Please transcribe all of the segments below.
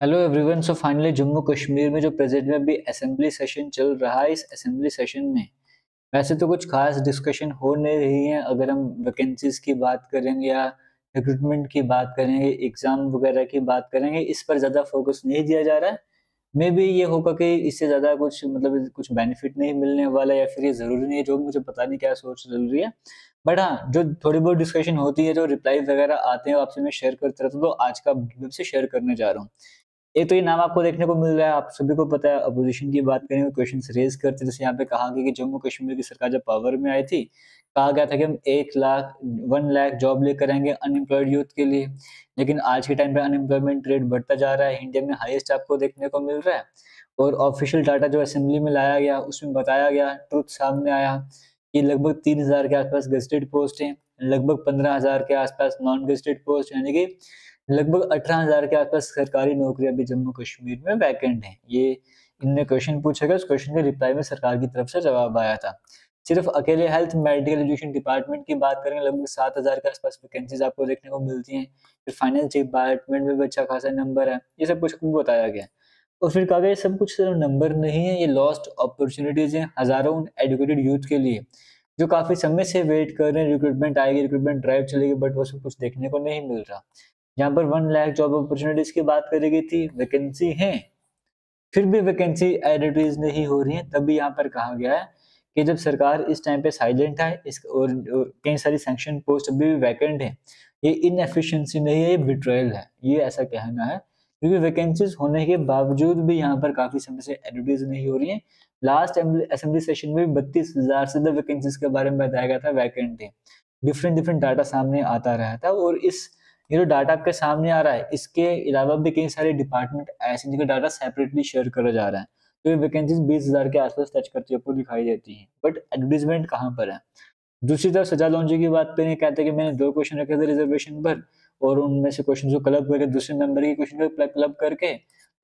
Hello everyone. So finally Jammu Kashmir में जो present में अभी असेंबली सेशन चल रहा है, इस असेंबली सेशन में वैसे तो कुछ खास डिस्कशन हो नहीं रही है। अगर हम वैकेंसीज की बात करेंगे या रिक्रूटमेंट की बात करेंगे, एग्जाम वगैरह की बात करेंगे, इस पर ज़्यादा फोकस नहीं दिया जा रहा है। मे बी ये होगा कि इससे ज़्यादा कुछ मतलब कुछ बेनिफिट नहीं मिलने वाला, या फिर ये ज़रूरी नहीं है, जो मुझे पता नहीं क्या सोच चल रही है। बट हाँ, जो थोड़ी बहुत डिस्कशन होती है, जो रिप्लाई वगैरह आते हैं, वो आपसे मैं शेयर करता रहता हूँ, तो आज का वीडियो से शेयर करने जा रहा हूँ। एक तो ये नाम आपको देखने को मिल रहा है, आप सभी को पता है। अपोजिशन की बात करें, क्वेश्चंस रेज करते, जैसे यहाँ पे कहा गया कि जम्मू कश्मीर की सरकार जब पावर में आई थी, कहा गया था कि हम 1 लाख जॉब लेकर आएंगे अनएम्प्लॉयड यूथ के लिए। लेकिन आज के टाइम पे अनएम्प्लॉयमेंट रेट बढ़ता जा रहा है, इंडिया में हाईएस्ट आपको देखने को मिल रहा है। और ऑफिशियल डाटा जो असेंबली में लाया गया, उसमें बताया गया, ट्रुथ सामने आया कि लगभग 3,000 के आसपास गेस्टेड पोस्ट हैं, लगभग 15,000 के आसपास नॉन गेस्टेड पोस्ट, यानी कि लगभग 18,000 के आसपास सरकारी नौकरियां भी जम्मू कश्मीर में वैकेंट हैं। ये इनने क्वेश्चन पूछा गया, उस क्वेश्चन के रिप्लाई में सरकार की तरफ से जवाब आया था। सिर्फ अकेले हेल्थ मेडिकल एजुकेशन डिपार्टमेंट की बात करें, लगभग 7,000 के आसपास वैकेंसीज आपको देखने को मिलती हैं। फिर फाइनेंस डिपार्टमेंट में भी अच्छा खासा नंबर है। ये सब कुछ आपको बताया गया। और फिर कहा गया ये सब कुछ सिर्फ नंबर नहीं है, ये लॉस्ट अपॉर्चुनिटीज हैं हजारों एजुकेटेड यूथ के लिए, जो काफी समय से वेट कर रहे हैं। रिक्रूटमेंट आएगी, रिक्रूटमेंट ड्राइव चलेगी, बट वो सब कुछ देखने को नहीं मिल रहा। जहाँ पर 1 लाख जॉब अपॉर्चुनिटीज की बात करी गई थी, वैकेंसी है, फिर भी वैकेंसी एडवर्टाइज नहीं हो रही है। तभी यहाँ पर कहा गया है कि जब सरकार इस टाइम पे साइलेंट है, और कई सारी सैंक्शन पोस्ट अभी भी वैकेंट है, ये इनएफिशिएंसी नहीं है, ये बिट्रेयल है, ये ऐसा कहना है। क्योंकि वैकेंसीज होने के बावजूद भी यहाँ पर काफी समय से एडवर्टाइज नहीं हो रही है। लास्ट असेंबली सेशन में 32,000 से ज्यादा वैकेंसीज के बारे में बताया गया था वैकेंट है। डिफरेंट डिफरेंट डाटा सामने आता रहा था, और इस ये जो डाटा आपके सामने आ रहा है, इसके अलावा भी कई सारे डिपार्टमेंट ऐसे जिनका डाटा सेपरेटली शेयर करा जा रहा है। तो ये वैकेंसीज 20,000 के आसपास टच करती आपको दिखाई देती हैं, बट एडवर्टीजमेंट कहाँ पर है। दूसरी तरफ सजा लॉन्जी की बात करें, कहते हैं कि मैंने 2 क्वेश्चन रखे थे रिजर्वेशन पर, और उनमें से क्वेश्चन को क्लब करके दूसरे मेंबर के क्वेश्चन को क्लब करके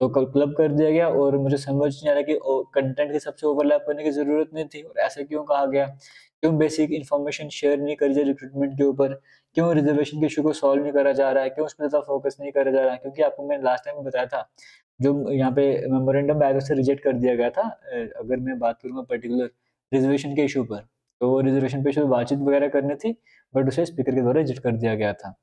तो क्लब कर दिया गया। और मुझे समझ नहीं आ रहा कि कंटेंट के सबसे ओवरलैप करने की जरूरत नहीं थी, और ऐसा क्यों कहा गया। क्यों बेसिक इन्फॉर्मेशन शेयर नहीं करी जाए रिक्रूटमेंट के ऊपर, क्यों रिजर्वेशन के इशू को सॉल्व नहीं करा जा रहा है, क्यों उस पर ज्यादा फोकस नहीं करा जा रहा है। क्योंकि आपको मैंने लास्ट टाइम बताया था, जो यहाँ पे मेमोरेंडम आया उसे रिजेक्ट कर दिया गया था। अगर मैं बात करूंगा पर्टिकुलर रिजर्वेशन के इशू पर, तो वो रिजर्वेशन पे इशू बातचीत वगैरह करनी थी, बट उसे स्पीकर के द्वारा रिजेक्ट कर दिया गया था।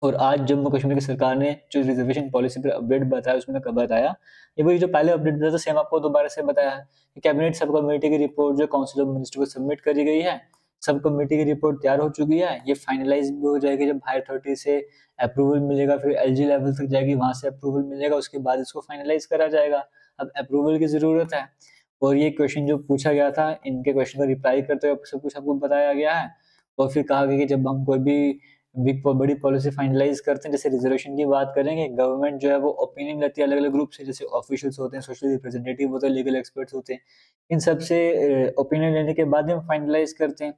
और आज जम्मू कश्मीर की सरकार ने जो रिजर्वेशन पॉलिसी पर अपडेट बताया, उसमें कब बताया, ये वही जो पहले अपडेट दिया था, सेम आपको दोबारा से बताया है कि कैबिनेट सब कमेटी की रिपोर्ट जो काउंसिल ऑफ मिनिस्टर को सबमिट करी गई है, सब कमेटी की रिपोर्ट तैयार हो चुकी है। ये फाइनलाइज भी हो जाएगी जब हायर अथॉरिटी से अप्रूवल मिलेगा, फिर एलजी लेवल तक जाएगी, वहां से अप्रूवल मिलेगा, उसके बाद इसको फाइनलाइज करा जाएगा। अब अप्रूवल की जरूरत है। और ये क्वेश्चन जो पूछा गया था, इनके क्वेश्चन का रिप्लाई करते हुए सब कुछ आपको बताया गया है। और फिर कहा गया कि जब हम कोई भी बड़ी पॉलिसी फाइनलाइज करते हैं, जैसे रिजर्वेशन की बात करेंगे, गवर्नमेंट जो है वो ओपिनियन लेती है अलग अलग ग्रुप से, जैसे ऑफिशियल्स होते हैं, सोशल रिप्रेजेंटेटिव होते हैं, लीगल एक्सपर्ट्स होते हैं। इन सब से ओपिनियन लेने के बाद ही हम फाइनलाइज करते हैं,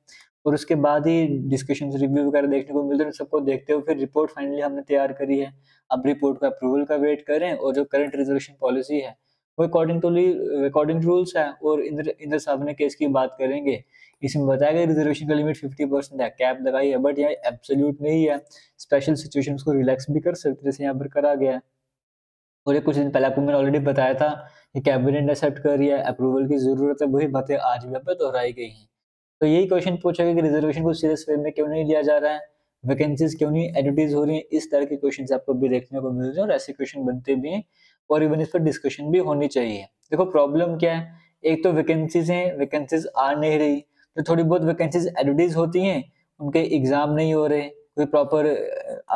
और उसके बाद ही डिस्कशन रिव्यू वगैरह देखने को मिलते हैं। सबको देखते हुए फिर रिपोर्ट फाइनली हमने तैयार करी है। अब रिपोर्ट का अप्रूवल का वेट करें, और जो करंट रिजर्वेशन पॉलिसी है वो अकॉर्डिंग रूल्स है। और इंद्र इंद्र साहब ने केस की बात करेंगे, इसमें बताया गया रिजर्वेशन का लिमिट 50% है, कैप लगाई है, बट यह एब्सोल्यूट नहीं है। स्पेशल सिचुएशंस को रिलैक्स भी कर सकते, जैसे यहाँ पर करा गया है। और ये कुछ दिन पहले आपको मैंने ऑलरेडी बताया था कि कैबिनेट ने एक्सेप्ट कर लिया है, अप्रूवल की जरूरत है, वही बातें आज भी यहाँ पे दोहराई गई हैं। तो यही क्वेश्चन पूछा गया कि रिजर्वेशन को सीरियस वे में क्यों नहीं लिया जा रहा है, वैकेंसीज क्यों नहीं एडवर्टाइज हो रही हैं। इस तरह के क्वेश्चन आपको भी देखने को मिल रहे हैं, और ऐसे क्वेश्चन बनते भी हैं, और इवन इस पर डिस्कशन भी होनी चाहिए। देखो प्रॉब्लम क्या है, एक तो वैकेंसीज हैं, वैकेंसीज आ नहीं रही। तो थोड़ी बहुत वैकेंसीज एडवर्टाइज होती हैं, उनके एग्जाम नहीं हो रहे, कोई प्रॉपर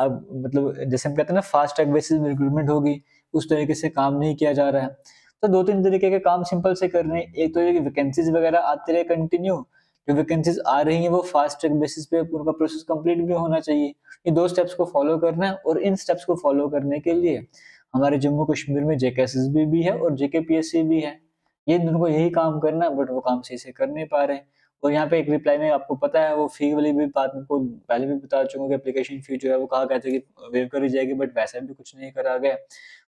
मतलब जैसे हम कहते हैं ना फास्ट ट्रैक बेसिस में रिक्रूटमेंट होगी, उस तरीके से काम नहीं किया जा रहा है। तो 2-3 तरीके के काम सिंपल से करने, एक तो ये कि वैकेंसीज वगैरह आते रहे कंटिन्यू, जो वैकेंसीज आ रही हैं वो फास्ट ट्रैक बेसिस पे उनका प्रोसेस कंप्लीट भी होना चाहिए। ये 2 स्टेप्स को फॉलो करना है, और इन स्टेप्स को फॉलो करने के लिए हमारे जम्मू कश्मीर में जेकेएसएसबी भी है और जेकेपीएससी भी है। ये दोनों को यही काम करना है, बट वो काम सही से कर नहीं पा रहे हैं। और यहाँ पे एक रिप्लाई में आपको पता है, वो फी वाली भी बात को पहले भी बता चुका हूँ कि एप्लीकेशन फी जो है वो कहा गया था कि वेव करी जाएगी, बट वैसा भी कुछ नहीं करा गया।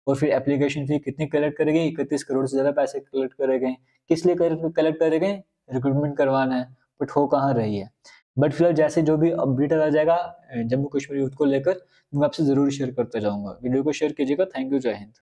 और फिर एप्लीकेशन फी कितनी कलेक्ट करेगी, 31 करोड़ से ज्यादा पैसे कलेक्ट करे गए। किस लिए कलेक्ट करे गए, रिक्रूटमेंट करवाना है, बट हो कहाँ रही है। बट फिलहाल जैसे जो भी अपडेट आ जाएगा जम्मू कश्मीर यूथ को लेकर, मैं आपसे जरूर शेयर करता जाऊंगा। वीडियो को शेयर कीजिएगा। थैंक यू, जय हिंद।